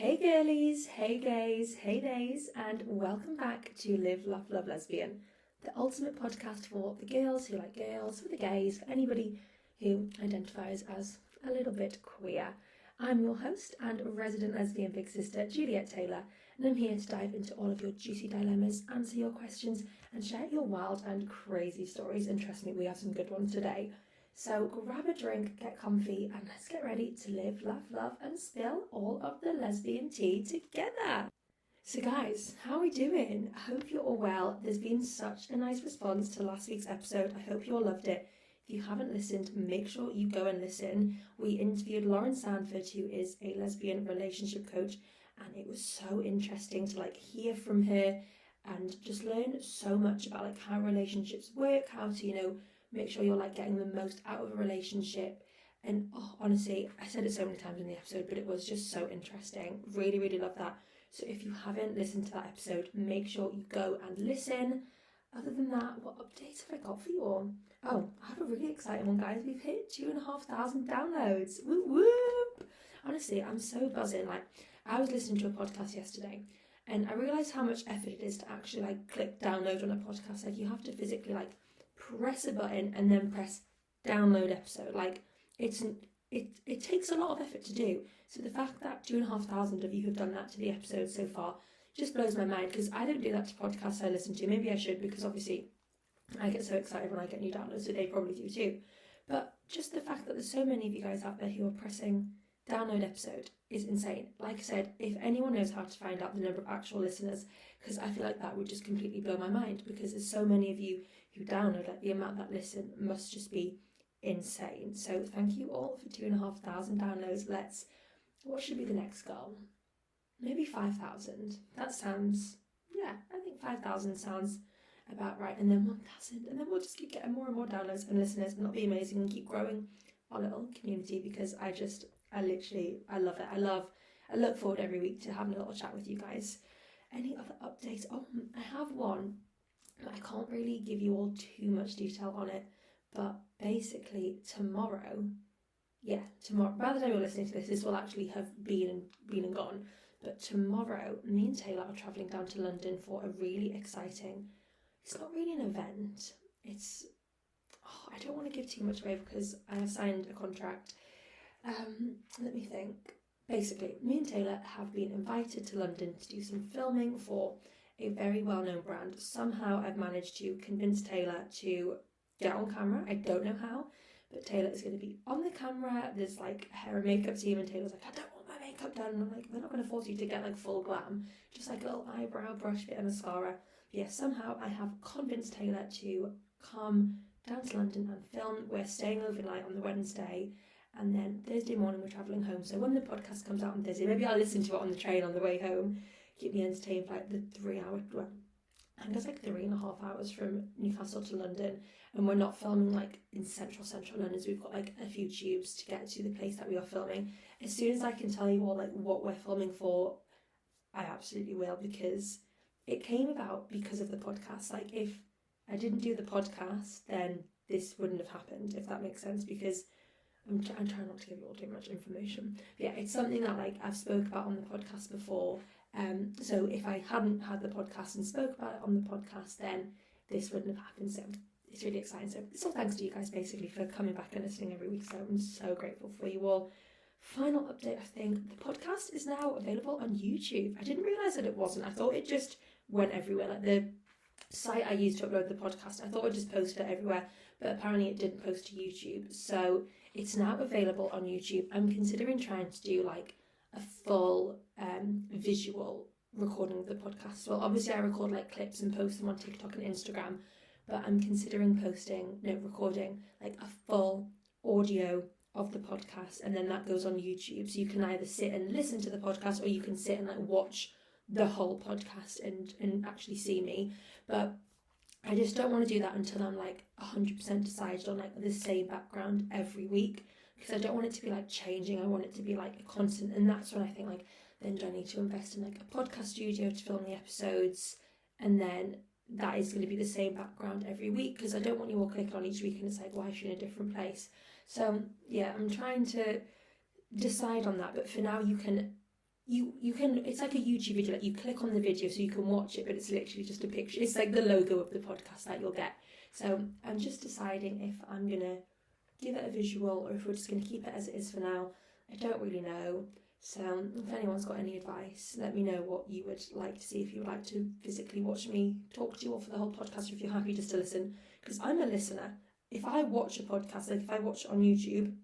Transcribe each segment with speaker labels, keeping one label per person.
Speaker 1: Hey girlies, hey gays, hey days, and welcome back to Live, Laugh, Love, Lesbian, the ultimate podcast for the girls who like girls, for the gays, for anybody who identifies as a little bit queer. I'm your host and resident lesbian big sister, Juliet Taylor, and I'm here to dive into all of your juicy dilemmas, answer your questions, and share your wild and crazy stories. And trust me, we have some good ones today. So grab a drink, get comfy, and let's get ready to live, laugh, love, and spill all of the lesbian tea together. So guys, how are we doing? I hope you're all well. There's been such a nice response to last week's episode. I hope you all loved it. If you haven't listened, make sure you go and listen. We interviewed Lauren Sanford, who is a lesbian relationship coach, and it was so interesting to hear from her and just learn so much about how relationships work, how to, make sure you're getting the most out of a relationship. And honestly, I said it so many times in the episode, but it was just so interesting. Really, really love that. So if you haven't listened to that episode, make sure you go and listen. Other than that, what updates have I got for you all? Oh, I have a really exciting one, guys. We've hit 2,500 downloads. Whoop whoop! Honestly, I'm so buzzing. I was listening to a podcast yesterday, and I realised how much effort it is to actually click download on a podcast. You have to physically press a button and then press download episode. It takes a lot of effort to do. So the fact that 2,500 of you have done that to the episode so far just blows my mind, because I don't do that to podcasts I listen to. Maybe I should, because obviously I get so excited when I get new downloads, so they probably do too. But just the fact that there's so many of you guys out there who are pressing download episode is insane. Like I said, if anyone knows how to find out the number of actual listeners, because I feel that would just completely blow my mind, because there's so many of you who download, the amount that listen must just be insane. So thank you all for 2,500 downloads. What should be the next goal? Maybe 5,000. That sounds, I think 5,000 sounds about right. And then 1,000, and then we'll just keep getting more and more downloads and listeners, and that'll be amazing, and keep growing our little community, because I love it. I look forward every week to having a little chat with you guys. Any other updates? I have one, but I can't really give you all too much detail on it. But basically tomorrow, by the time you're listening to this will actually have been and gone. But tomorrow, me and Taylor are travelling down to London for a really exciting, it's not really an event, I don't want to give too much away because I have signed a contract. Let me think. Basically, me and Taylor have been invited to London to do some filming for a very well-known brand. Somehow I've managed to convince Taylor to get on camera. I don't know how, but Taylor is going to be on the camera. There's a hair and makeup team, and Taylor's I don't want my makeup done. And I'm they're not going to force you to get full glam, just a little eyebrow brush, bit of mascara. But somehow I have convinced Taylor to come down to London and film. We're staying overnight on the Wednesday, and then Thursday morning we're travelling home. So when the podcast comes out on Thursday, maybe I'll listen to it on the train on the way home, keep me entertained for the 3 hour, I think it's 3.5 hours from Newcastle to London, and we're not filming in central London, so we've got a few tubes to get to the place that we are filming. As soon as I can tell you all what we're filming for, I absolutely will, because it came about because of the podcast. If I didn't do the podcast, then this wouldn't have happened, if that makes sense, because I'm trying not to give you all too much information. But it's something that I've spoke about on the podcast before. So if I hadn't had the podcast and spoke about it on the podcast, then this wouldn't have happened. So it's really exciting. So it's all thanks to you guys basically for coming back and listening every week. So I'm so grateful for you all. Final update, I think the podcast is now available on YouTube. I didn't realise that it wasn't. I thought it just went everywhere. The site I used to upload the podcast, I thought it just posted it everywhere, but apparently it didn't post to YouTube. So it's now available on YouTube. I'm considering trying to do a full visual recording of the podcast. Well, obviously I record clips and post them on TikTok and Instagram, but I'm considering recording a full audio of the podcast, and then that goes on YouTube, so you can either sit and listen to the podcast, or you can sit and watch the whole podcast and actually see me. But I just don't want to do that until I'm 100% decided on the same background every week, because I don't want it to be changing. I want it to be a constant, and that's when I think then do I need to invest in a podcast studio to film the episodes, and then that is going to be the same background every week, because I don't want you all clicking on each week and it's why is she in a different place. So I'm trying to decide on that, but for now you can you can, it's like a YouTube video, like you click on the video so you can watch it, but it's literally just a picture. It's like the logo of the podcast that you'll get. So I'm just deciding if I'm gonna give it a visual or if we're just gonna keep it as it is for now. I don't really know. So if anyone's got any advice, let me know what you would like to see, if you would like to physically watch me talk to you, or for the whole podcast, or if you're happy just to listen, because I'm a listener. If I watch a podcast, like if I watch it on YouTube,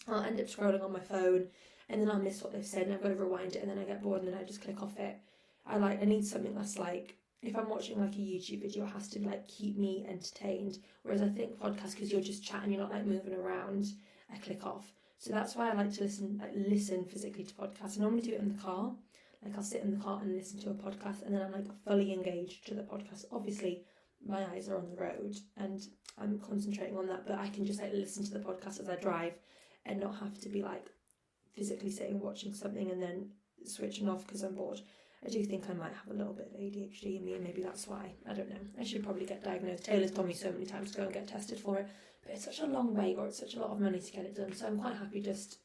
Speaker 1: I'll end up scrolling on my phone and then I'll miss what they've said and I've got to rewind it and then I get bored and then I just click off it. I need something that's like, if I'm watching like a YouTube video, it has to like keep me entertained. Whereas I think podcasts, because you're just chatting, you're not like moving around, I click off. So that's why I like to listen physically to podcasts. I normally do it in the car. Like I'll sit in the car and listen to a podcast and then I'm like fully engaged to the podcast. Obviously, my eyes are on the road and I'm concentrating on that, but I can just like listen to the podcast as I drive and not have to be like physically sitting watching something and then switching off because I'm bored. I do think I might have a little bit of ADHD in me, and maybe that's why. I don't know. I should probably get diagnosed. Taylor's told me so many times to go and get tested for it, but it's such a long wait, or it's such a lot of money to get it done. So I'm quite happy just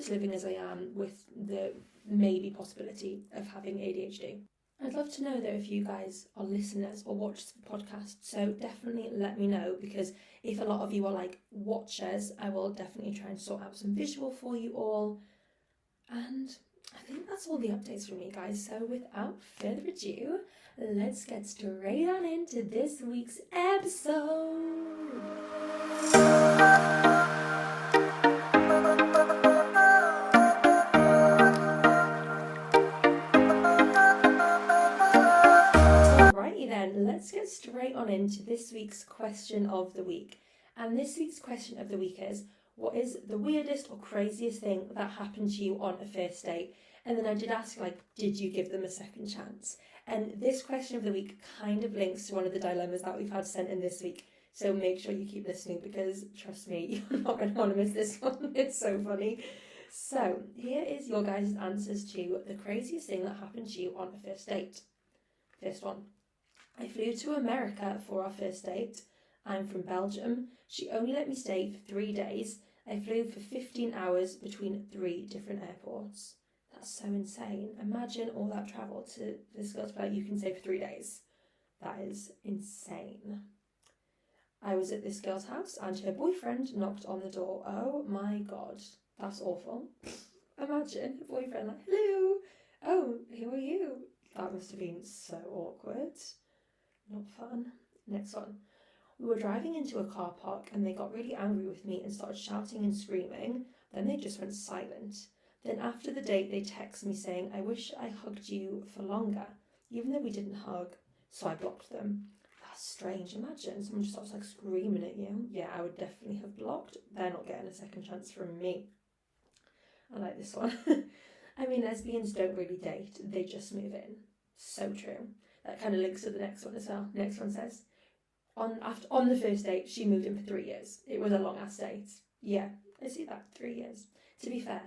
Speaker 1: living as I am with the maybe possibility of having ADHD. I'd love to know though if you guys are listeners or watch the podcast, so definitely let me know, because if a lot of you are like watchers, I will definitely try and sort out some visual for you all. And I think that's all the updates from me, guys. So without further ado, let's get straight on into this week's episode. Alrighty then, let's get straight on into this week's question of the week. And this week's question of the week is, what is the weirdest or craziest thing that happened to you on a first date? And then I did ask, like, did you give them a second chance? And this question of the week kind of links to one of the dilemmas that we've had sent in this week. So make sure you keep listening, because trust me, you're not going to want to miss this one. It's so funny. So here is your guys' answers to the craziest thing that happened to you on a first date. First one. I flew to America for our first date. I'm from Belgium. She only let me stay for 3 days. I flew for 15 hours between 3 different airports. That's so insane. Imagine all that travel to this girl's place you can stay for 3 days. That is insane. I was at this girl's house and her boyfriend knocked on the door. Oh my god, that's awful. Imagine a boyfriend like, hello, oh, who are you? That must have been so awkward. Not fun. Next one. We were driving into a car park and they got really angry with me and started shouting and screaming. Then they just went silent. Then after the date, they texted me saying, I wish I hugged you for longer, even though we didn't hug. So I blocked them. That's strange. Imagine someone just starts like screaming at you. Yeah, I would definitely have blocked. They're not getting a second chance from me. I like this one. I mean, lesbians don't really date. They just move in. So true. That kind of links to the next one as well. Next one says, on the first date, she moved in for 3 years. It was a long ass date. Yeah, I see that. 3 years. To be fair,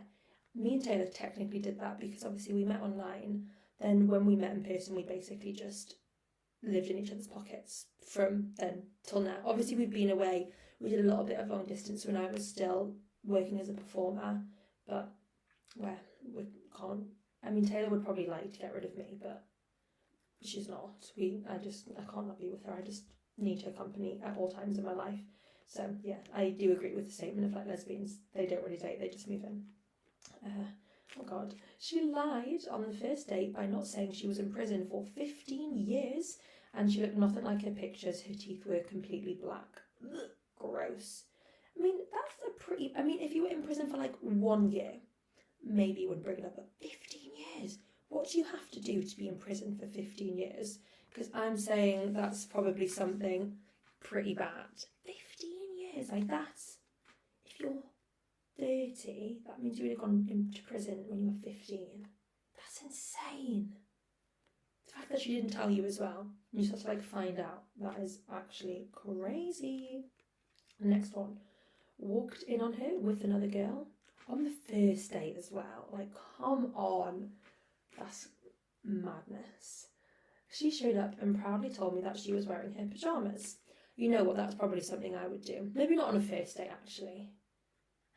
Speaker 1: me and Taylor technically did that because obviously we met online. Then when we met in person, we basically just lived in each other's pockets from then till now. Obviously, we've been away. We did a little bit of long distance when I was still working as a performer, but we can't. I mean, Taylor would probably like to get rid of me, but she's not. I can't not be with her. I just need her company at all times in my life. So yeah, I do agree with the statement of like lesbians, they don't really date, they just move in. Oh god, she lied on the first date by not saying she was in prison for 15 years and she looked nothing like her pictures. Her teeth were completely black. Ugh, gross. I mean, if you were in prison for like 1 year, maybe you wouldn't bring it up, but 15 years? What do you have to do to be in prison for 15 years? Because I'm saying that's probably something pretty bad. 15 years, like that's, if you're 30, that means you would have gone into prison when you were 15. That's insane. The fact that she didn't tell you as well, you just have to like find out, that is actually crazy. Next one. Walked in on her with another girl on the first date as well. Like, come on. That's madness. She showed up and proudly told me that she was wearing her pyjamas. You know what, that's probably something I would do. Maybe not on a first date, actually.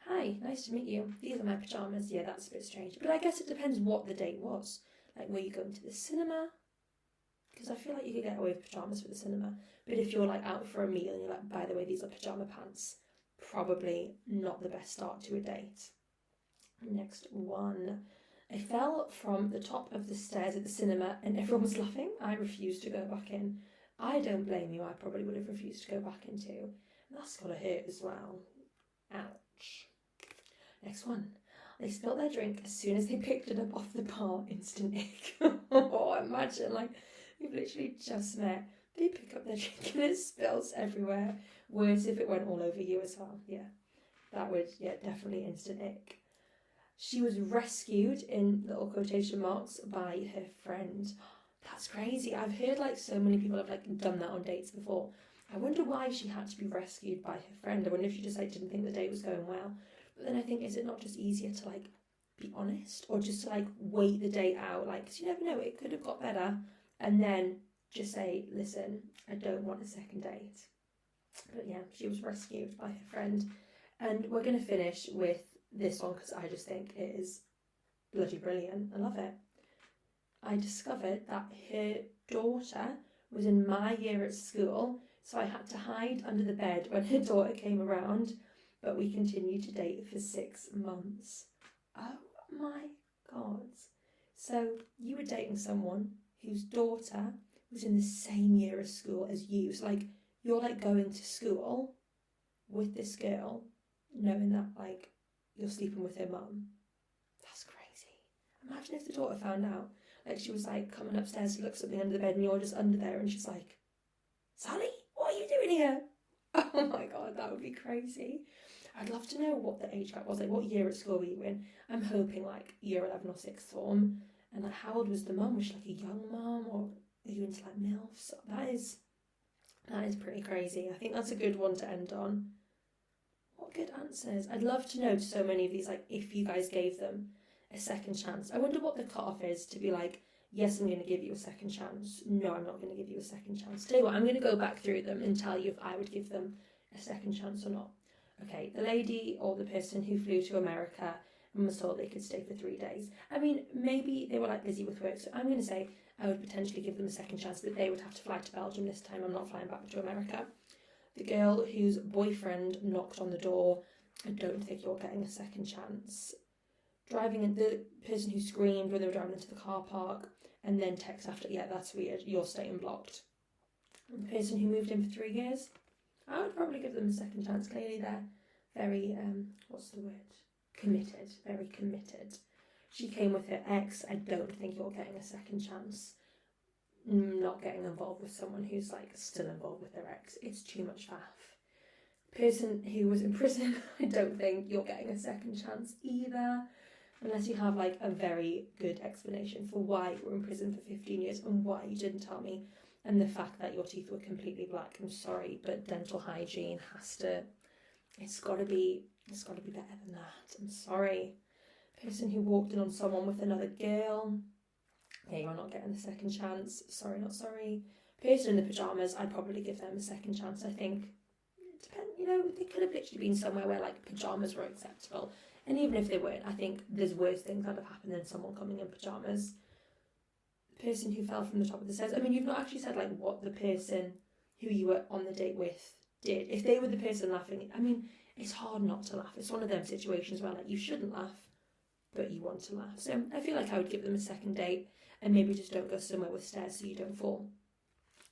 Speaker 1: hi, nice to meet you. These are my pyjamas. Yeah, that's a bit strange. But I guess it depends what the date was. Like, were you going to the cinema? Because I feel like you could get away with pyjamas for the cinema. But if you're like out for a meal and you're like, by the way, these are pyjama pants, probably not the best start to a date. Next one. I fell from the top of the stairs at the cinema and everyone was laughing. I refused to go back in. I don't blame you. I probably would have refused to go back in too. That's gotta hurt as well. Ouch. Next one. They spilt their drink as soon as they picked it up off the bar. Instant ick. Oh, imagine, like, you've literally just met. They pick up their drink and it spills everywhere. Worse if it went all over you as well. Yeah, that would, definitely instant ick. She was rescued, in little quotation marks, by her friend. That's crazy. I've heard like so many people have like done that on dates before. I wonder why she had to be rescued by her friend. I wonder if she just like didn't think the date was going well. But then I think, is it not just easier to like be honest, or just to like wait the date out? Like, 'cause you never know, it could have got better, and then just say, listen, I don't want a second date. But yeah, she was rescued by her friend. And we're going to finish with this one because I just think it is bloody brilliant. I love it. I discovered that her daughter was in my year at school, so I had to hide under the bed when her daughter came around, but we continued to date for 6 months. Oh my God. So you were dating someone whose daughter was in the same year of school as you. So like, you're like going to school with this girl, knowing that like you're sleeping with her mum. That's crazy. Imagine if the daughter found out. Like, she was like coming upstairs to look something under the bed and you're just under there and she's like, Sally, what are you doing here? Oh my God, that would be crazy. I'd love to know what the age gap was. Like, what year at school were you in? I'm hoping like year 11 or 6th form. And like, how old was the mum? Was she like a young mum, or are you into like MILFs? That is pretty crazy. I think that's a good one to end on. What good answers. I'd love to know so many of these, like, if you guys gave them a second chance. I wonder what the cutoff is to be like, yes, I'm going to give you a second chance. No, I'm not going to give you a second chance. Tell you what, I'm going to go back through them and tell you if I would give them a second chance or not. Okay, the lady or the person who flew to America and was told they could stay for 3 days. I mean, maybe they were like busy with work, so I'm going to say I would potentially give them a second chance, but they would have to fly to Belgium this time. I'm not flying back to America. The girl whose boyfriend knocked on the door, I don't think you're getting a second chance. Driving in, the person who screamed when they were driving into the car park and then text after, yeah, that's weird, you're staying blocked. And the person who moved in for 3 years, I would probably give them a second chance. Clearly they're very, what's the word? Committed, very committed. She came with her ex, I don't think you're getting a second chance. Not getting involved with someone who's like still involved with their ex, it's too much faff. Person who was in prison, I don't think you're getting a second chance either, unless you have like a very good explanation for why you were in prison for 15 years and why you didn't tell me, and the fact that your teeth were completely black. I'm sorry, but dental hygiene it's got to be better than that. I'm sorry. Person who walked in on someone with another girl, yeah, you're not getting a second chance. Sorry, not sorry. Person in the pyjamas, I'd probably give them a second chance. I think it depends, they could have literally been somewhere where like pyjamas were acceptable, and even if they weren't, I think there's worse things that have happened than someone coming in pyjamas. The person who fell from the top of the stairs, I mean, you've not actually said like what the person who you were on the date with did. If they were the person laughing, I mean, it's hard not to laugh. It's one of them situations where like you shouldn't laugh, but you want to laugh. So I feel like I would give them a second date, and maybe just don't go somewhere with stairs so you don't fall.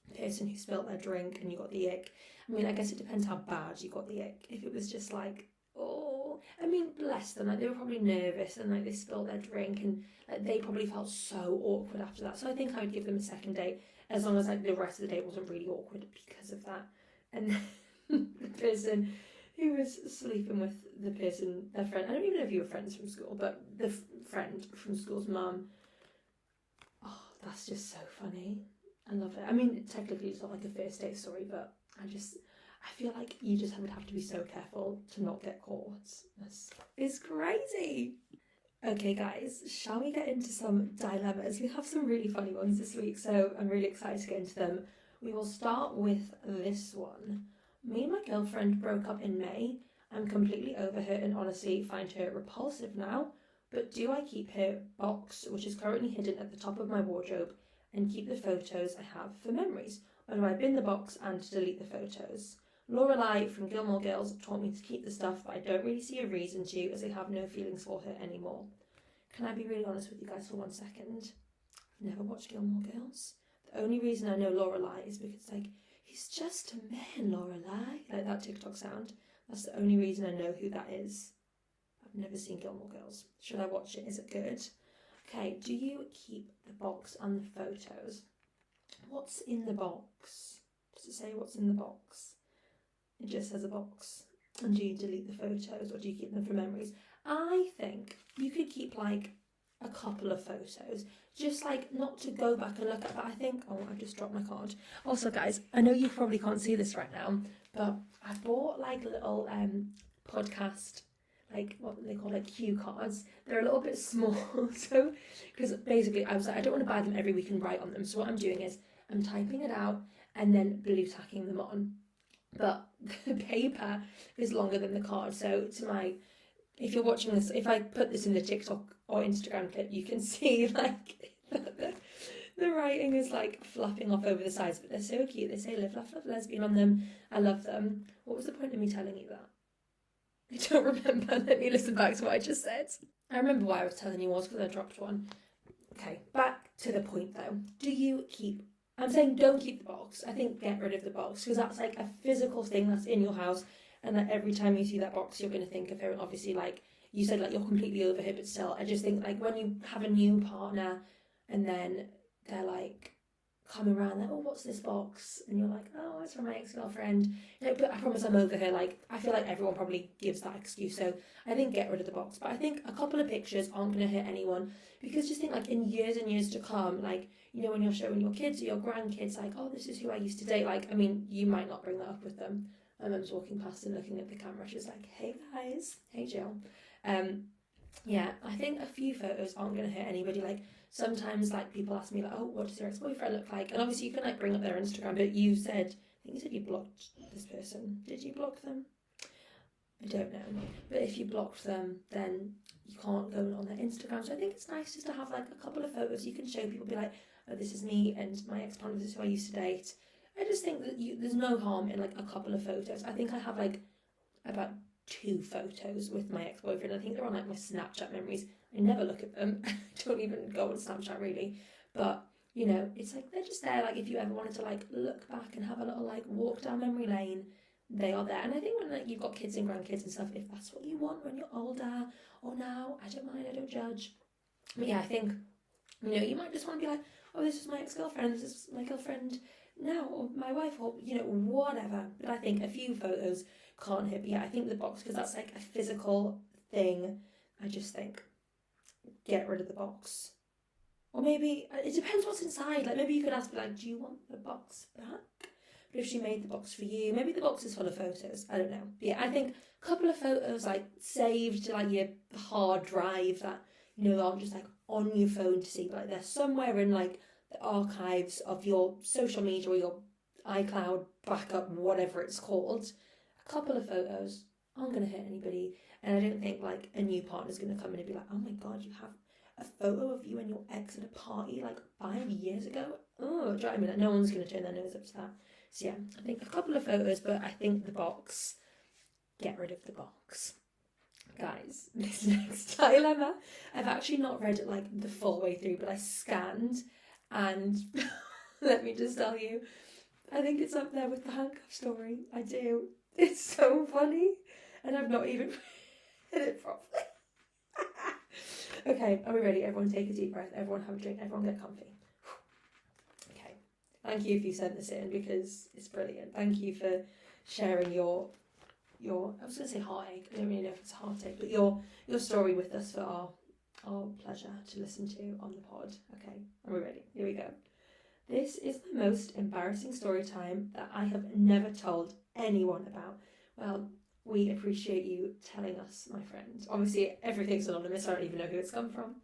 Speaker 1: The person who spilt their drink and you got the ick, I mean, I guess it depends how bad you got the ick. If it was just like, oh, I mean, bless them, like they were probably nervous and like they spilled their drink and like they probably felt so awkward after that. So I think I would give them a second date, as long as like the rest of the date wasn't really awkward because of that. And then the person who was sleeping with the person, their friend, I don't even know if you were friends from school, but the friend from school's mum, oh, that's just so funny. I love it. I mean, technically it's not like a first date story, but I feel like you just would have to be so careful to not get caught. It's crazy. Okay guys, shall we get into some dilemmas? We have some really funny ones this week, so I'm really excited to get into them. We will start with this one. Me and my girlfriend broke up in May. I'm completely over her and honestly find her repulsive now. But do I keep her box, which is currently hidden at the top of my wardrobe, and keep the photos I have for memories? Or do I bin the box and delete the photos? Lorelai from Gilmore Girls taught me to keep the stuff, but I don't really see a reason to, as I have no feelings for her anymore. Can I be really honest with you guys for 1 second? I've never watched Gilmore Girls. The only reason I know Lorelai is because, like, he's just a man, Lorelai. Like that TikTok sound. That's the only reason I know who that is. I've never seen Gilmore Girls. Should I watch it? Is it good? Okay, do you keep the box and the photos? What's in the box? Does it say what's in the box? It just says a box. And do you delete the photos or do you keep them for memories? I think you could keep like a couple of photos, just like not to go back and look at, but I think, oh, I've just dropped my card. Also guys, I know you probably can't see this right now, but I bought like little podcast, like what they call like cue cards. They're a little bit small, so because basically I was like, I don't want to buy them every week and write on them, so what I'm doing is I'm typing it out and then blue tacking them on, but the paper is longer than the card. So to my, if you're watching this, if I put this in the TikTok or Instagram clip, you can see like the writing is like flapping off over the sides, but they're so cute. They say live, laugh, love, lesbian on them. I love them. What was the point of me telling you that? I don't remember. Let me listen back to what I just said. I remember why I was telling you was because I dropped one. Okay, back to the point though. Do you keep, I'm saying don't keep the box. I think get rid of the box because that's like a physical thing that's in your house, and like every time you see that box you're going to think of her. And obviously like you said, like you're completely over her, but still I just think like when you have a new partner and then they're like come around like, oh, what's this box? And you're like, oh, it's from my ex-girlfriend. You know, but I promise I'm over her. Like, I feel like everyone probably gives that excuse. So I think get rid of the box. But I think a couple of pictures aren't going to hurt anyone, because just think like in years and years to come, like, you know, when you're showing your kids or your grandkids, like, oh, this is who I used to date. Like, I mean, you might not bring that up with them. My mum's walking past and looking at the camera. She's like, hey guys, hey Jill. Yeah, I think a few photos aren't going to hurt anybody. Like, sometimes like people ask me like, oh, what does your ex-boyfriend look like? And obviously you can like bring up their Instagram, but you said, I think you said you blocked this person. Did you block them? I don't know. But if you blocked them, then you can't go on their Instagram. So I think it's nice just to have like a couple of photos you can show people, be like, oh, this is me and my ex-partner, this is who I used to date. I just think that there's no harm in like a couple of photos. I think I have like about 2 photos with my ex-boyfriend. I think they're on like my Snapchat memories. I never look at them. I don't even go on Snapchat really. But, you know, it's like they're just there. Like if you ever wanted to like look back and have a little like walk down memory lane, they are there. And I think when like you've got kids and grandkids and stuff, if that's what you want when you're older or now, I don't mind, I don't judge. But yeah, I think, you know, you might just want to be like, oh, this is my ex-girlfriend, this is my girlfriend now, or my wife, or, you know, whatever. But I think a few photos can't hit. But yeah, I think the box, because that's like a physical thing, I just think get rid of the box. Or maybe it depends what's inside. Like maybe you could ask, like, do you want the box back? But if she made the box for you, maybe the box is full of photos. I don't know. But yeah, I think a couple of photos like saved to like your hard drive that, you know, aren't just like on your phone to see, but like they're somewhere in like the archives of your social media or your iCloud backup, whatever it's called. A couple of photos aren't going to hurt anybody. And I don't think like a new partner's going to come in and be like, oh my God, you have a photo of you and your ex at a party like 5 years ago. Oh, do you know what I mean? Like, no one's going to turn their nose up to that. So yeah, I think a couple of photos, but I think the box, get rid of the box. Guys, this next dilemma, I've actually not read it like the full way through, but I scanned and let me just tell you, I think it's up there with the handcuff story. I do. It's so funny. And I've not even read it properly. Okay, are we ready? Everyone take a deep breath. Everyone have a drink. Everyone get comfy. Okay. Thank you if you sent this in because it's brilliant. Thank you for sharing your I was going to say heartache. I don't really know if it's heartache, but your story with us for our pleasure to listen to on the pod. Okay, are we ready? Here we go. This is the most embarrassing story time that I have never told anyone about. Well, we appreciate you telling us, my friend. Obviously, everything's anonymous. I don't even know who it's come from.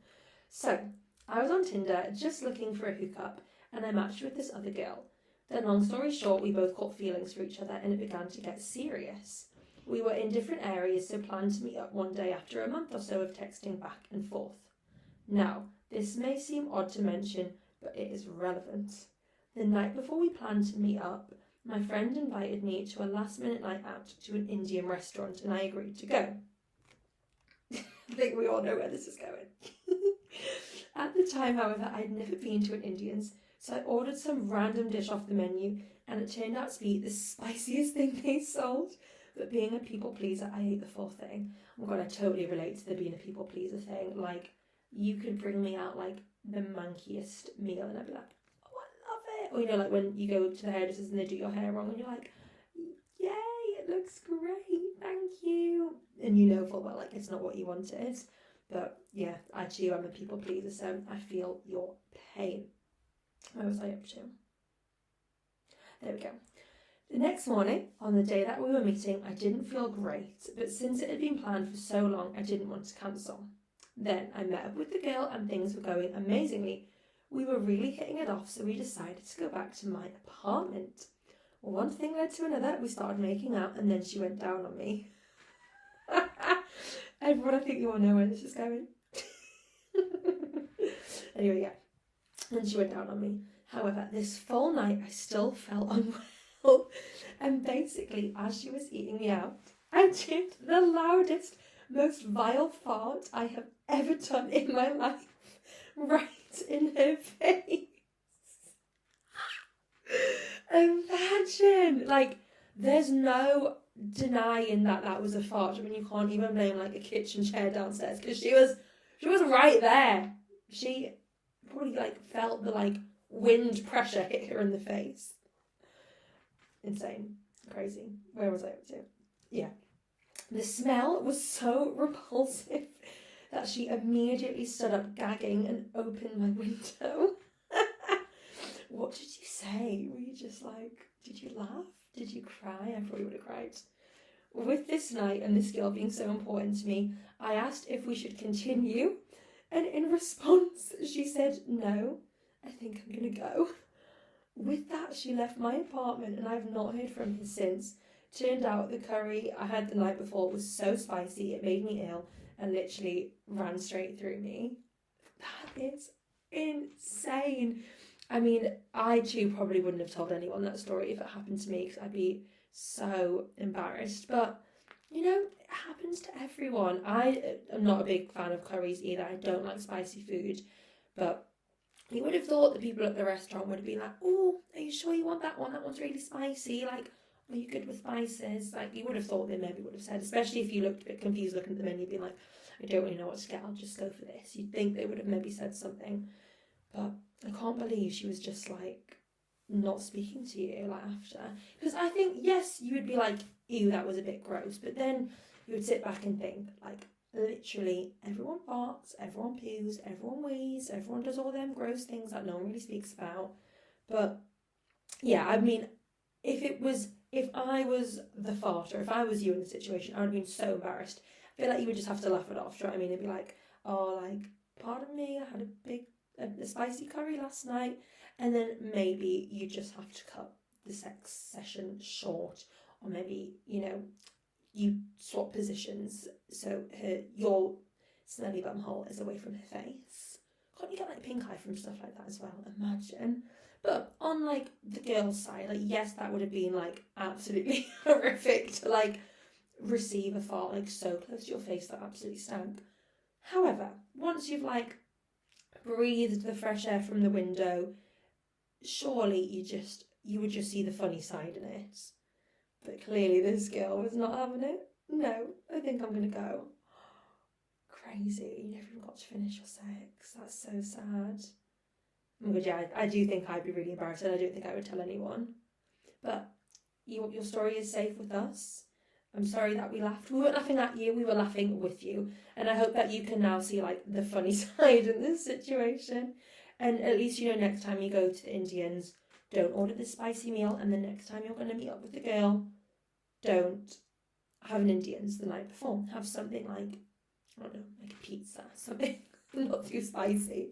Speaker 1: So, I was on Tinder just looking for a hookup, and I matched with this other girl. Then, long story short, we both caught feelings for each other, and it began to get serious. We were in different areas, so planned to meet up one day after a month or so of texting back and forth. Now, this may seem odd to mention, but it is relevant. The night before we planned to meet up, my friend invited me to a last-minute night out to an Indian restaurant, and I agreed to go. I think we all know where this is going. At the time, however, I'd never been to an Indian's, so I ordered some random dish off the menu, and it turned out to be the spiciest thing they sold. But being a people pleaser, I ate the full thing. Oh my god, I totally relate to the being a people pleaser thing. Like, you could bring me out like the mankiest meal, and I'd be like, oh, I love it. Or you know, like when you go to the hairdressers and they do your hair wrong, and you're like, yay, it looks great, thank you. And you know full well like it's not what you wanted. But yeah, I too am a people pleaser, so I feel your pain. Where was I up to? There we go. The next morning, on the day that we were meeting, I didn't feel great, but since it had been planned for so long, I didn't want to cancel. Then I met up with the girl and things were going amazingly. We were really hitting it off, so we decided to go back to my apartment. One thing led to another, we started making out, and then she went down on me. Everyone, I think you all know where this is going. Anyway, yeah. And she went down on me. However, this full night, I still felt unwell. And basically, as she was eating me out, I did the loudest, most vile fart I have ever done in my life. Right in her face. Imagine! Like, there's no denying that was a fart. I mean, you can't even blame like a kitchen chair downstairs because she was right there. She probably like felt the like wind pressure hit her in the face. Insane, crazy. Where was I up to? Yeah, the smell was so repulsive that she immediately stood up gagging and opened my window. What did you say? Were you just like, did you laugh? Did you cry? I probably would have cried. With this night and this girl being so important to me, I asked if we should continue, and in response, she said, no, I think I'm going to go. With that, she left my apartment, and I've not heard from her since. Turned out the curry I had the night before was so spicy, it made me ill, and literally ran straight through me. That is insane. I mean, I too probably wouldn't have told anyone that story if it happened to me because I'd be so embarrassed. But, you know, it happens to everyone. I am not a big fan of curries either. I don't like spicy food. But you would have thought the people at the restaurant would have been like, oh, are you sure you want that one? That one's really spicy. Like, are you good with spices? Like, you would have thought they maybe would have said, especially if you looked a bit confused looking at the menu, being like, I don't really know what to get. I'll just go for this. You'd think they would have maybe said something. But I can't believe she was just like not speaking to you like after. Because I think, yes, you would be like, ew, that was a bit gross. But then you would sit back and think, like, literally everyone farts, everyone pews, everyone wheezes, everyone does all them gross things that no one really speaks about. But yeah, I mean, if I was the farter, if I was you in the situation, I would have been so embarrassed. I feel like you would just have to laugh it off, do you know what I mean? It'd be like, oh, like, pardon me, I had a spicy curry last night, and then maybe you just have to cut the sex session short, or maybe, you know, you swap positions so your smelly bumhole is away from her face. Can't you get like pink eye from stuff like that as well? Imagine. But on like the girl's side, like yes, that would have been like absolutely horrific to like receive a fart like so close to your face that absolutely stank. However, once you've like breathed the fresh air from the window, surely you would just see the funny side in it. But clearly this girl was not having it. No, I think I'm going to go. Crazy, you never even got to finish your sex. That's so sad. Oh my god, yeah, I do think I'd be really embarrassed, and I don't think I would tell anyone. But your story is safe with us. I'm sorry that we laughed. We weren't laughing at you, we were laughing with you. And I hope that you can now see like the funny side in this situation. And at least you know next time you go to the Indians, don't order the spicy meal, and the next time you're going to meet up with the girl, don't have an Indians the night before. Have something like, I don't know, like a pizza, something not too spicy.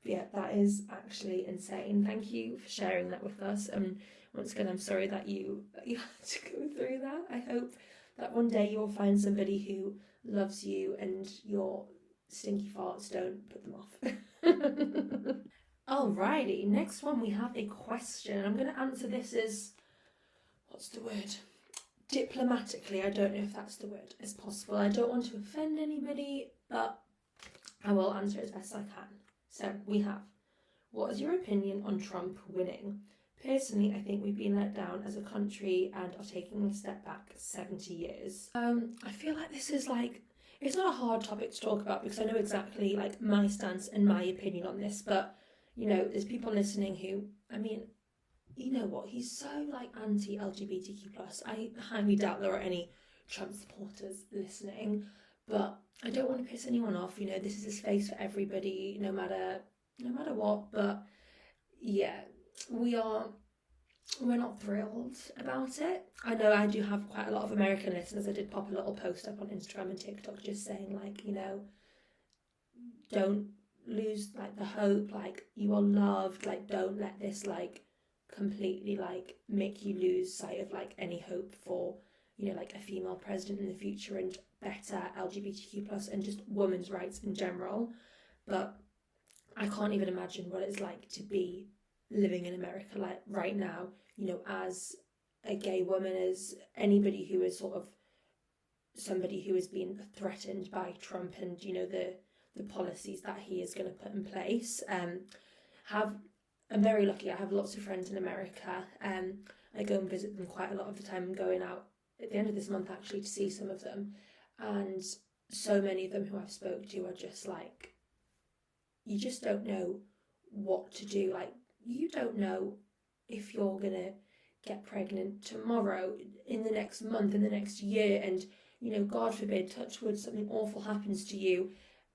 Speaker 1: But yeah, that is actually insane. Thank you for sharing that with us. And once again, I'm sorry that you had to go through that. I hope that one day you'll find somebody who loves you and your stinky farts don't put them off. Alrighty, next one we have a question. I'm going to answer this as, what's the word? Diplomatically. I don't know if that's the word. It's possible. I don't want to offend anybody, but I will answer it as best I can. So we have, what is your opinion on Trump winning? Personally, I think we've been let down as a country and are taking a step back 70 years. I feel like this is like, it's not a hard topic to talk about because I know exactly like my stance and my opinion on this, but you know, there's people listening who, I mean, you know what, he's so like anti-LGBTQ+. I highly doubt there are any Trump supporters listening, but I don't want to piss anyone off. You know, this is a space for everybody, no matter what. But yeah, we're not thrilled about it. I know I do have quite a lot of American listeners. I did pop a little post up on Instagram and TikTok just saying like, you know, don't lose like the hope, like you are loved, like don't let this like completely like make you lose sight of like any hope for, you know, like a female president in the future and better LGBTQ+ and just women's rights in general. But I can't even imagine what it's like to be living in America like right now, you know, as a gay woman, as anybody who is sort of somebody who has been threatened by Trump and, you know, the policies that he is going to put in place. I'm very lucky. I have lots of friends in America. I go and visit them quite a lot of the time. I'm going out at the end of this month actually to see some of them, and so many of them who I've spoke to are just like, you just don't know what to do. Like, you don't know if you're gonna get pregnant tomorrow, in the next month, in the next year, and you know, God forbid, touch wood, something awful happens to you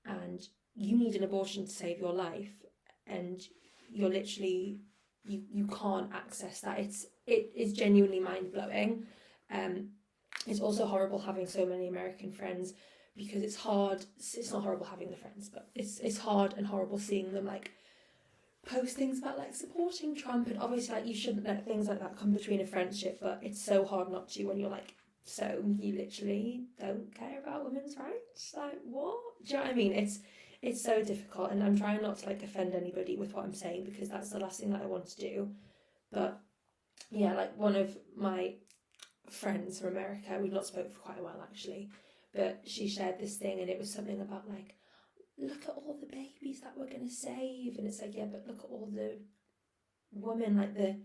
Speaker 1: and you need an abortion to save your life, and you're literally, you can't access that. It is genuinely mind-blowing. It's also horrible having so many American friends because it's hard. It's not horrible having the friends, but it's hard and horrible seeing them like post things about like supporting Trump, and obviously like you shouldn't let things like that come between a friendship, but it's so hard not to when you're like, so you literally don't care about women's rights? Like, what? Do you know what I mean? It's so difficult, and I'm trying not to like offend anybody with what I'm saying because that's the last thing that I want to do. But yeah, like one of my friends from America, we've not spoken for quite a while actually, but she shared this thing and it was something about like, look at all the babies that we're going to save, and it's like, yeah, but look at all the women, like the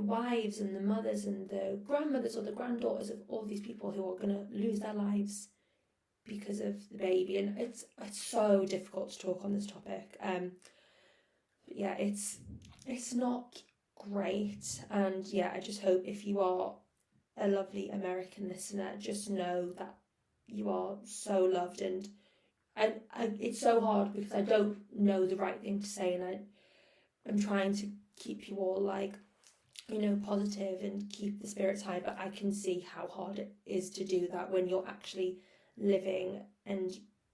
Speaker 1: wives and the mothers and the grandmothers or the granddaughters of all these people who are going to lose their lives because of the baby. And it's so difficult to talk on this topic. But yeah, it's not great. And yeah, I just hope if you are a lovely American listener, just know that you are so loved. And it's so hard because I don't know the right thing to say, and I'm trying to keep you all like, you know, positive and keep the spirits high, but I can see how hard it is to do that when you're actually living, and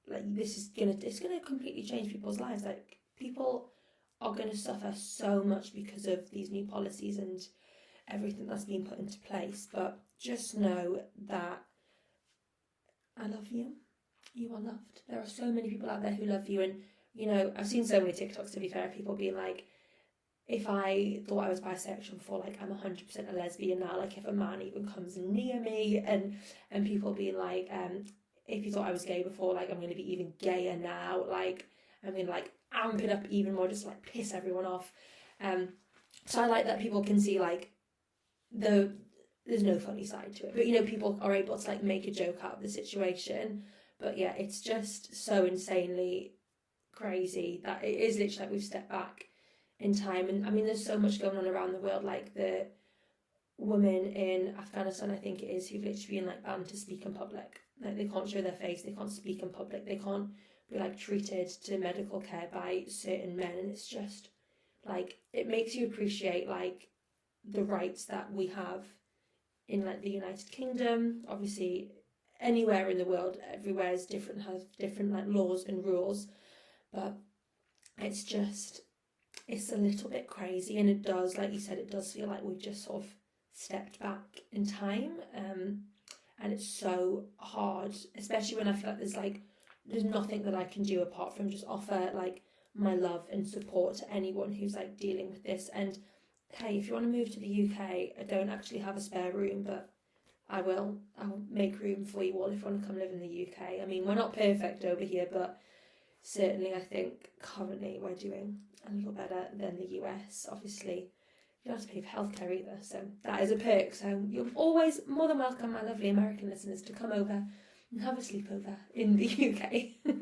Speaker 1: like it's gonna completely change people's lives. Like, people are gonna suffer so much because of these new policies and everything that's been put into place. But just know that I love you. You are loved. There are so many people out there who love you, and you know, I've seen so many TikToks, to be fair, people being like, if I thought I was bisexual before, like I'm 100% a lesbian now, like if a man even comes near me, and people being like, if you thought I was gay before, like I'm going to be even gayer now, like I'm going to like amp it up even more, just like piss everyone off. So I like that people can see like there's no funny side to it, but you know, people are able to like make a joke out of the situation. But yeah, it's just so insanely crazy that it is literally like we've stepped back in time. And I mean, there's so much going on around the world, like the women in Afghanistan, I think it is, who've literally been like banned to speak in public. Like, they can't show their face, they can't speak in public, they can't be like treated to medical care by certain men. And it's just like, it makes you appreciate like the rights that we have in like the United Kingdom. Obviously anywhere in the world, everywhere is different, has different like laws and rules, but it's just, it's a little bit crazy. And it does, like you said, it does feel like we've just sort of stepped back in time. and it's so hard, especially when I feel like there's nothing that I can do apart from just offer like my love and support to anyone who's like dealing with this. And hey, if you want to move to the UK, I don't actually have a spare room, but I'll make room for you all if you want to come live in the UK. I mean, we're not perfect over here, but certainly I think currently we're doing a little better than the US. Obviously, you don't have to pay for healthcare either, so that is a perk. So you're always more than welcome, my lovely American listeners, to come over and have a sleepover in the UK.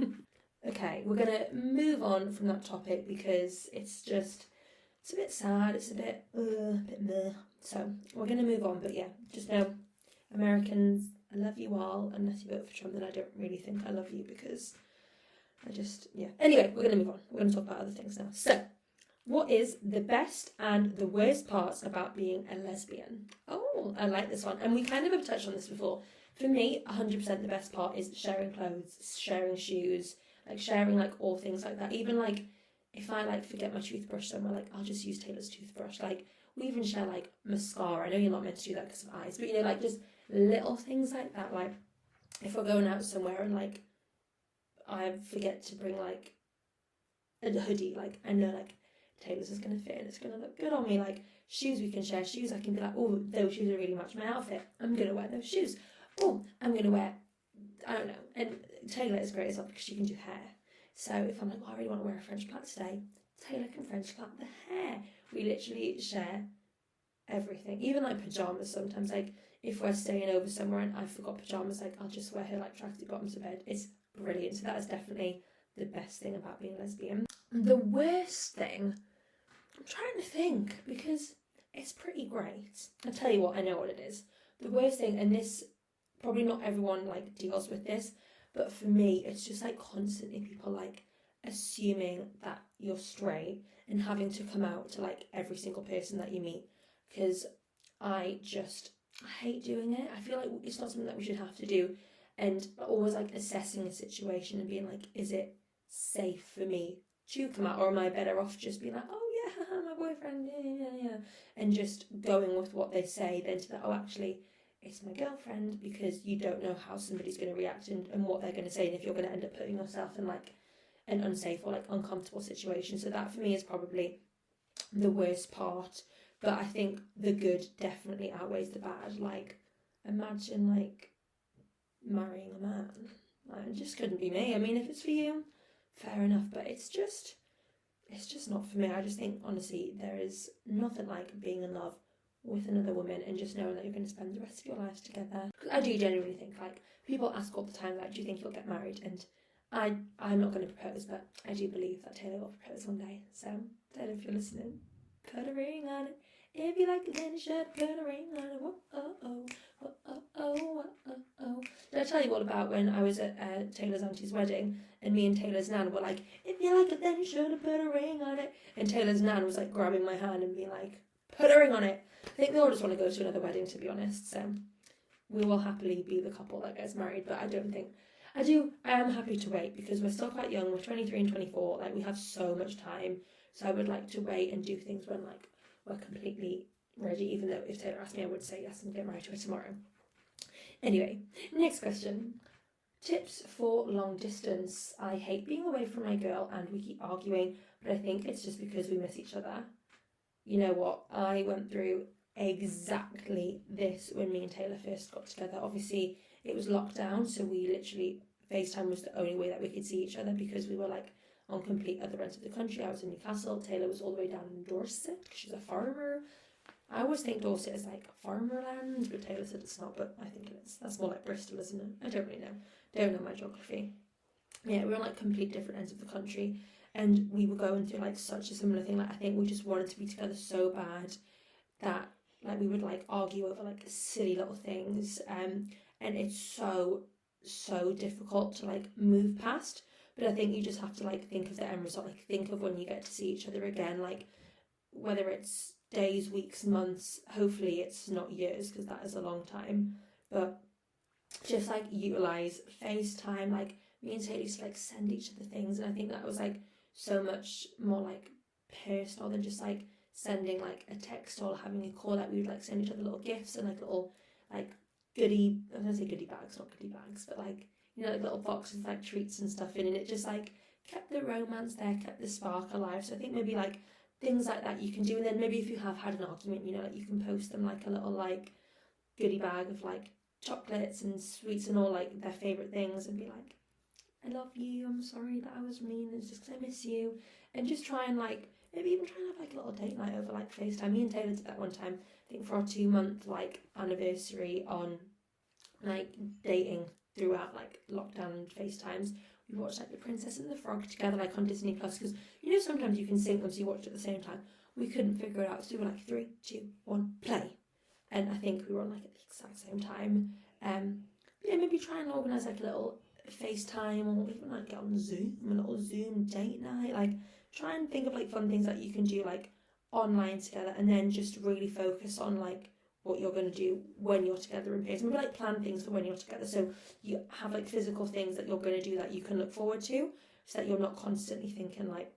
Speaker 1: Okay, we're going to move on from that topic because it's a bit sad, it's a bit meh. So we're going to move on, but yeah, just know, Americans, I love you all, unless you vote for Trump, then I don't really think I love you because yeah. Anyway, we're going to move on. We're going to talk about other things now. So, what is the best and the worst parts about being a lesbian? Oh, I like this one. And we kind of have touched on this before. For me, 100% the best part is sharing clothes, sharing shoes, like sharing like all things like that. Even like if I like forget my toothbrush somewhere, like I'll just use Taylor's toothbrush. Like we even share like mascara. I know you're not meant to do that because of eyes, but you know, like just little things like that. Like if we're going out somewhere and like I forget to bring like a hoodie, like I know like Taylor's is gonna fit and it's gonna look good on me. Like shoes, we can share shoes. I can be like, oh, those shoes are really match my outfit. I'm gonna wear those shoes. Oh, I'm gonna wear, I don't know. And Taylor is great as well because she can do hair. So if I'm like, oh, I really want to wear a French plait today, Taylor can French plait the hair. We literally share everything, even like pajamas sometimes. Like if we're staying over somewhere and I forgot pajamas, like I'll just wear her like tracksuit bottoms to bed. It's brilliant. So that is definitely the best thing about being lesbian. The worst thing, I'm trying to think because it's pretty great. I'll tell you what, I know what it is. The worst thing, and this probably not everyone like deals with this, but for me it's just like constantly people like assuming that you're straight and having to come out to like every single person that you meet, because I hate doing it. I feel like it's not something that we should have to do, and always like assessing a situation and being like, is it safe for me to come out, or am I better off just being like, oh yeah, my boyfriend, yeah, and just going with what they say than to that, oh actually it's my girlfriend, because you don't know how somebody's going to react and what they're going to say, and if you're going to end up putting yourself in like an unsafe or like uncomfortable situation. So that for me is probably the worst part, but I think the good definitely outweighs the bad. Like imagine like marrying a man, like, it just couldn't be me. I mean, if it's for you, fair enough, but it's just not for me. I just think honestly there is nothing like being in love with another woman and just knowing that you're going to spend the rest of your lives together. I do genuinely think, like, people ask all the time, like, do you think you'll get married? And I'm not going to propose, but I do believe that Taylor will propose one day. So Taylor, if you're listening, put a ring on it. If you like it, then you should put a ring on it. Whoa. Did I tell you all about when I was at Taylor's auntie's wedding and me and Taylor's nan were like, if you like it, then you should have put a ring on it. And Taylor's nan was like grabbing my hand and being like, put a ring on it. I think they all just want to go to another wedding, to be honest. So we will happily be the couple that gets married, but I am happy to wait because we're still quite young. We're 23 and 24. Like we have so much time. So I would like to wait and do things when like we're completely ready, even though if Taylor asked me, I would say yes and get married to her tomorrow. Anyway, next question. Tips for long distance. I hate being away from my girl and we keep arguing, but I think it's just because we miss each other. You know what? I went through exactly this when me and Taylor first got together. Obviously, it was lockdown, so we literally, FaceTime was the only way that we could see each other because we were like on complete other ends of the country. I was in Newcastle, Taylor was all the way down in Dorset because she's a farmer. I always think Dorset is like farmer land, but Taylor said it's not, but I think it is. That's more like Bristol, isn't it? I don't really know. Don't know my geography. Yeah, we were on like complete different ends of the country. And we were going through like such a similar thing. Like I think we just wanted to be together so bad that like we would like argue over like silly little things. And it's so difficult to like move past. But I think you just have to like think of the end result. Like think of when you get to see each other again. Like whether it's days, weeks, months. Hopefully it's not years because that is a long time. But just like utilize FaceTime. Like me and Taylor used to like send each other things, and I think that was like so much more like personal than just like sending like a text or having a call. Like we would like send each other little gifts and like little like I was going to say goodie bags, not goodie bags, but like, you know, like little boxes with like treats and stuff in, and it just like kept the romance there, kept the spark alive. So I think maybe like things like that you can do, and then maybe if you have had an argument, you know, like you can post them like a little like goodie bag of like chocolates and sweets and all like their favourite things, and be like, I love you, I'm sorry that I was mean, it's just because I miss you. And just try and like, maybe even try and have like a little date night over like FaceTime. Me and Taylor did that one time, I think for our 2-month like anniversary on like dating throughout like lockdown and FaceTimes. We watched like The Princess and the Frog together like on Disney Plus, because you know sometimes you can sync them so you watch it at the same time. We couldn't figure it out, so we were like 3, 2, 1, play. And I think we were on like at the exact same time. Yeah, maybe try and organise like a little FaceTime, or even like get on Zoom, a little Zoom date night. Like try and think of like fun things that you can do like online together, and then just really focus on like what you're going to do when you're together in person. Maybe like plan things for when you're together, so you have like physical things that you're going to do that you can look forward to, so that you're not constantly thinking like,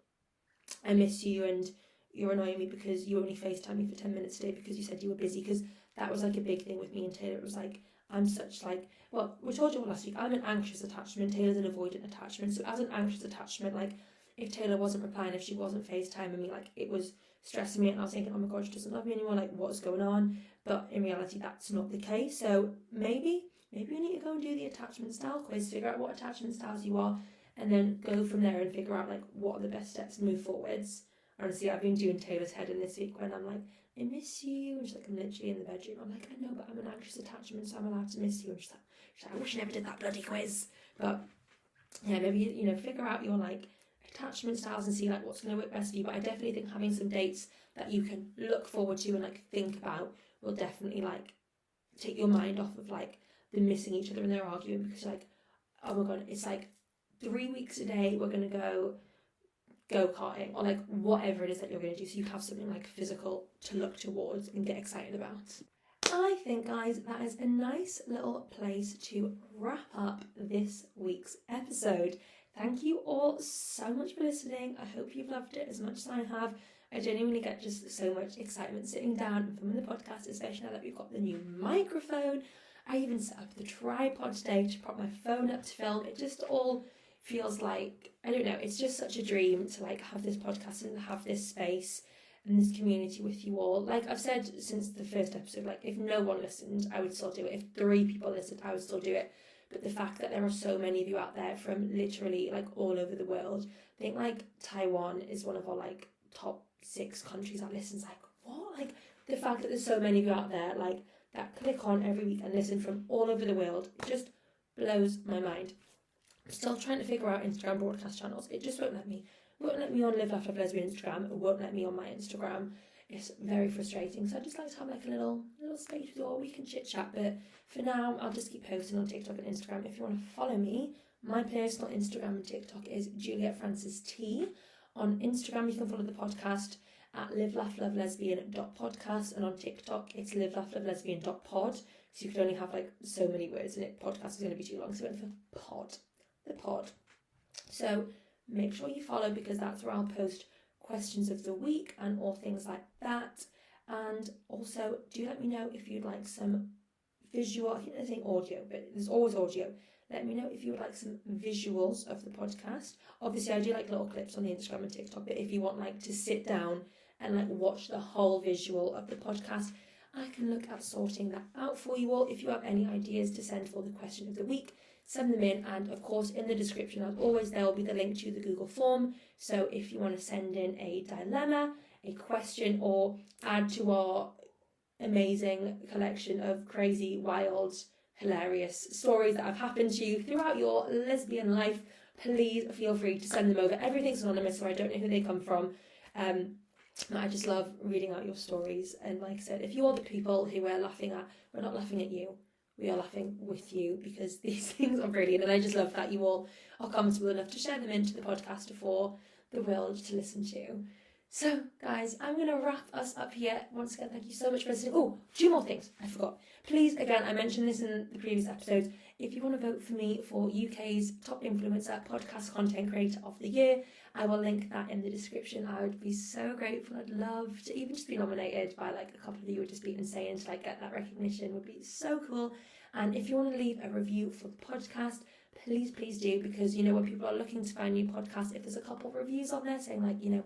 Speaker 1: I miss you and you're annoying me because you only FaceTime me for 10 minutes today because you said you were busy. Because that was like a big thing with me and Taylor. It was like, I'm such like, well, we told you all last week, I'm an anxious attachment, Taylor's an avoidant attachment. So as an anxious attachment, like if Taylor wasn't replying, if she wasn't FaceTiming me, like it was stressing me, and I was thinking, oh my god, she doesn't love me anymore, like what's going on? But in reality, that's not the case. So maybe you need to go and do the attachment style quiz, figure out what attachment styles you are, and then go from there and figure out like what are the best steps to move forwards. Honestly, I've been doing Taylor's head in this week when I'm like, I miss you, and she's like, I'm literally in the bedroom. I'm like, I know, but I'm an anxious attachment, so I'm allowed to miss you. And she's like, I wish I never did that bloody quiz. But yeah, maybe, you know, figure out your like attachment styles and see like what's going to work best for you. But I definitely think having some dates that you can look forward to and like think about will definitely like take your mind off of like them missing each other and they're arguing, because like, oh my god, it's like 3 weeks a day we're going to go karting, or like whatever it is that you're going to do, so you have something like physical to look towards and get excited about. I think, guys, that is a nice little place to wrap up this week's episode. Thank you all so much for listening. I hope you've loved it as much as I have. I genuinely get just so much excitement sitting down and filming the podcast, especially now that we've got the new microphone. I even set up the tripod today to prop my phone up to film. It just all feels like, I don't know, it's just such a dream to like have this podcast and have this space and this community with you all. Like I've said since the first episode, like if no one listened, I would still do it. If 3 people listened, I would still do it. But the fact that there are so many of you out there from literally like all over the world, I think like Taiwan is one of our like top 6 countries that listens. Like what? Like the fact that there's so many of you out there like that click on every week and listen from all over the world, it just blows my mind. I'm still trying to figure out Instagram broadcast channels. It just won't let me. It won't let me on Live Laugh Love Lesbian Instagram. It won't let me on my Instagram. It's very frustrating. So I just like to have like a little space with you all. We can chit chat, but for now I'll just keep posting on TikTok and Instagram. If you want to follow me, my personal Instagram and TikTok is Juliet Francis T. On Instagram you can follow the podcast at livelaughlovelesbian.podcast, and on TikTok it's livelaughlovelesbian.pod. So you could only have like so many words in it. Podcast is going to be too long, so I went for pod. The pod. So make sure you follow, because that's where I'll post questions of the week and all things like that. And also do let me know if you'd like some visual, I think they're saying audio, but there's always audio. Let me know if you would like some visuals of the podcast. Obviously I do like little clips on the Instagram and TikTok, but if you want like to sit down and like watch the whole visual of the podcast, I can look at sorting that out for you all. If you have any ideas to send for the question of the week, send them in, and of course in the description as always there will be the link to the Google form. So if you want to send in a dilemma, a question, or add to our amazing collection of crazy, wild, hilarious stories that have happened to you throughout your lesbian life, please feel free to send them over. Everything's anonymous, so I don't know who they come from. I just love reading out your stories, and like I said, if you are the people who we're laughing at, we're not laughing at you. We are laughing with you, because these things are brilliant, and I just love that you all are comfortable enough to share them into the podcast for the world to listen to. So, guys, I'm going to wrap us up here. Once again, thank you so much for listening. Oh, 2 more things I forgot. Please, again, I mentioned this in the previous episodes. If you want to vote for me for UK's Top Influencer Podcast Content Creator of the Year, I will link that in the description. I would be so grateful. I'd love to even just be nominated by like a couple of you, would just be insane to like get that recognition. Would be so cool. And if you want to leave a review for the podcast, please do, because you know, when people are looking to find new podcasts, if there's a couple of reviews on there saying like, you know,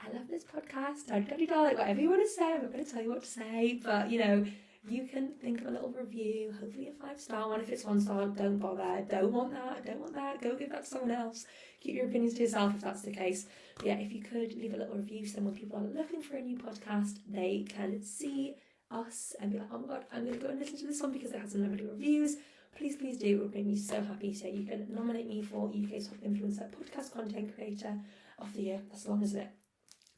Speaker 1: I love this podcast, like whatever you want to say, I'm not going to tell you what to say, but you know, you can think of a little review, hopefully a 5-star one. If it's 1-star, don't bother, don't want that, go give that to someone else. Keep your opinions to yourself if that's the case. But yeah, if you could leave a little review, so when people are looking for a new podcast, they can see us and be like, oh my god, I'm going to go and listen to this one because it has some lovely reviews. Please do, it would make me so happy. So you can nominate me for UK's Top Influencer Podcast Content Creator of the Year, that's long as it,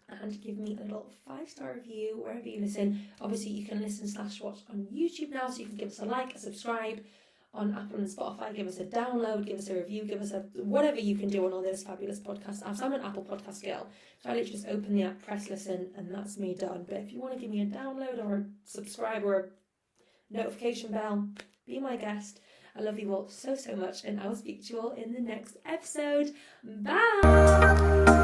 Speaker 1: and give me a little 5-star review wherever you listen. Obviously you can listen / watch on YouTube now, so you can give us a like, a subscribe on Apple and Spotify, give us a download, give us a review, give us a whatever you can do on all those fabulous podcast apps. I'm an Apple podcast girl, so I literally just open the app, press listen, and that's me done. But if you want to give me a download or a subscribe or a notification bell, be my guest. I love you all so much, and I will speak to you all in the next episode. Bye!